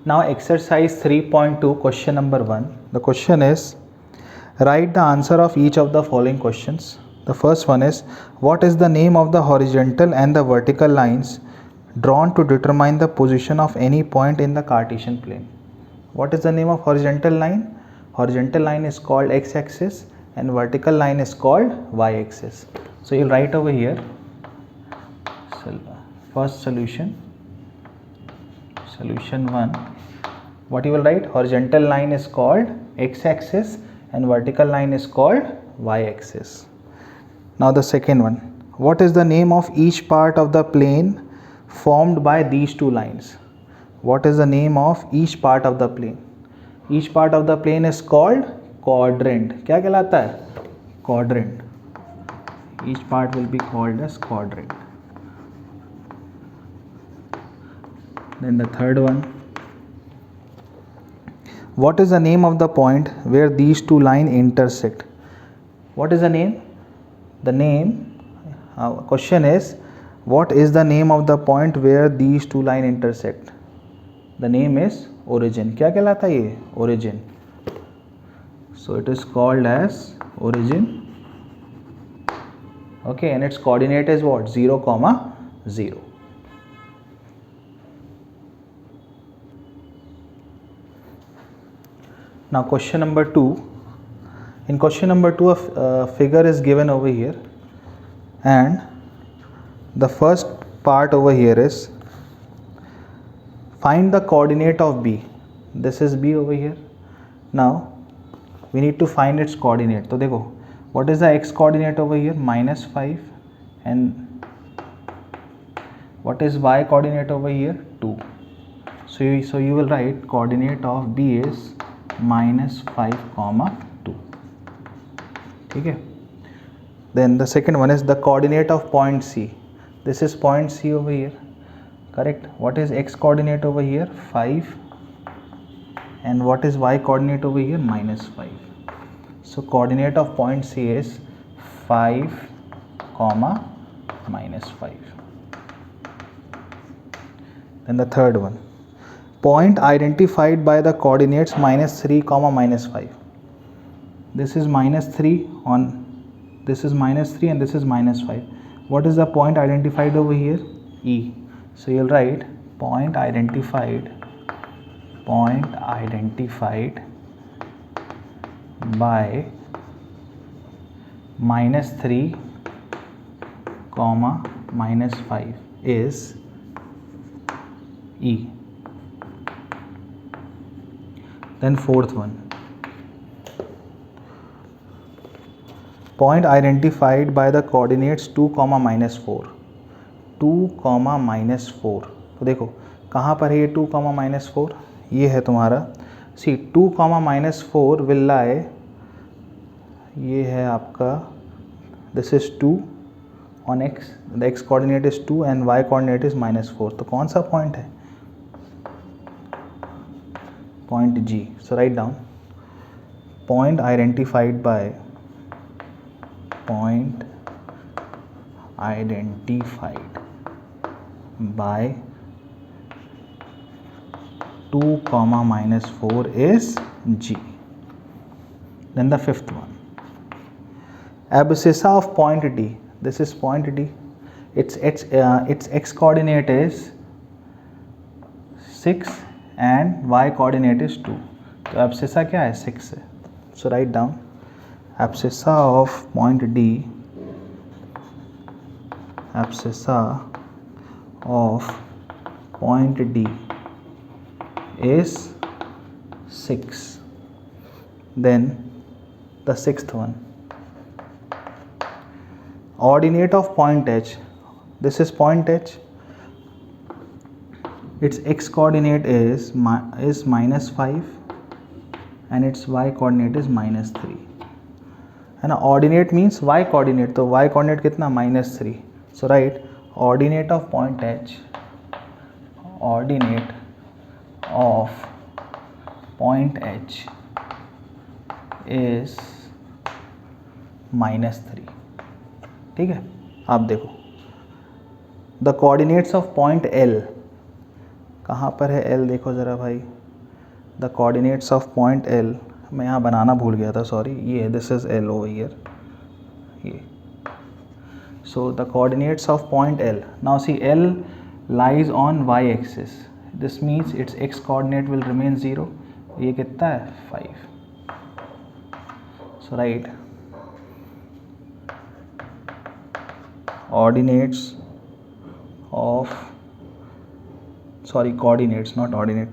Now exercise 3.2 question number 1. The question is, write the answer of each of the following questions. The first one is, what is the name of the horizontal and the vertical lines drawn to determine the position of any point in the Cartesian plane? What is the name of horizontal line? Horizontal line is called x-axis and vertical line is called y-axis. So you'll write over here, first solution 1. What you will write? Horizontal line is called x-axis and vertical line is called y-axis. Now the second one, what is the name of each part of the plane formed by these two lines? What is the name of each part of the plane? Each part of the plane is called quadrant. क्या कहलाता है? Quadrant. Each part will be called as quadrant. Then the third one, what is the name of the point where these two lines intersect? What is the name? The name, question is, what is the name of the point where these two lines intersect? The name is origin. क्या कहलाता है ये? Origin. So it is called as origin. Okay, and its coordinate is what? 0, 0. Now question number 2. In question number 2, a figure is given over here, and the first part over here is, find the coordinate of B. This is B over here. Now we need to find its coordinate. तो देखो, what is the x coordinate over here? -5. And what is y coordinate over here? 2. So you will write coordinate of B is -5, 2. ठीक है. Then the second one is the coordinate of point C. This is point C over here. Correct. What is x coordinate over here? 5. And what is y coordinate over here? -5. So coordinate of point C is 5, -5. Then the third one, point identified by the coordinates -3, -5. This is -3 on, this is -3 and this is -5. What is the point identified over here? E. So you'll write point identified by -3, -5 is E. Then fourth one, point identified by the coordinates 2, -4. 2, -4. तो देखो कहाँ पर है ये 2, -4? ये है तुम्हारा, सी 2, -4 will lie, ये है आपका, this is 2 on x, the x coordinate is 2 and y coordinate is -4. तो कौन सा पॉइंट है? Point G. So write down point identified by 2, -4 is G. Then the fifth one, abscissa of point D. This is point D. Its x coordinate is 6 and y coordinate is 2. तो abscissa क्या है? 6 है. So write down abscissa of point D. Abscissa of point D is 6. Then the sixth one, ordinate of point H. This is point H. Its x coordinate is -5 and its y coordinate is -3. And ordinate means y coordinate. तो y coordinate कितना? -3. So write ordinate of point H. Ordinate of point H is -3. ठीक है. आप देखो, the coordinates of point L. कहाँ पर है L, देखो ज़रा भाई, the coordinates of point L, मैं यहाँ बनाना भूल गया था, सॉरी, ये this is L over here, ये. So the coordinates of point L, now see L lies on y axis, this means its x coordinate will remain 0. ये कितना है 5. So write coordinates of, sorry, coordinates not ordinate,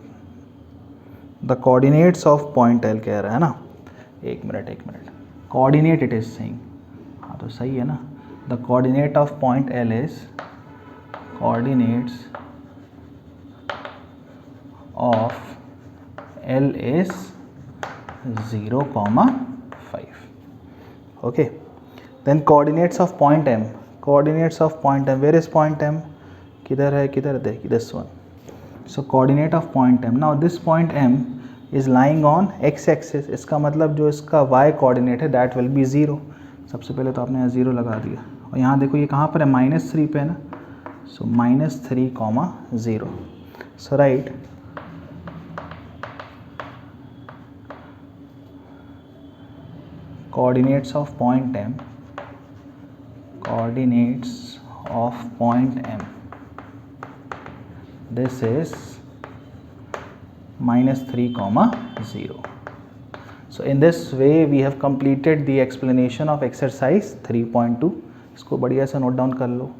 the coordinates of point L कह रहा है ना, एक minute, coordinate it is saying, हाँ तो सही है ना. The coordinate of point L is coordinates of L is 0, 5. Okay. Then coordinates of point M. Coordinates of point M. Where is point M? किधर है, किधर देख, this one. So coordinate of point M. Now this point M is lying on x axis. इसका मतलब जो इसका y coordinate है that will be 0. सबसे पहले तो आपने यहाँ 0 लगा दिया, और यहाँ देखो ये कहाँ पर है, -3 पे है ना. So -3, 0. So right, coordinates of point M, coordinates of point M, this is -3, 0. So in this way we have completed the explanation of exercise 3.2. इसको बढ़िया से नोट डाउन कर लो.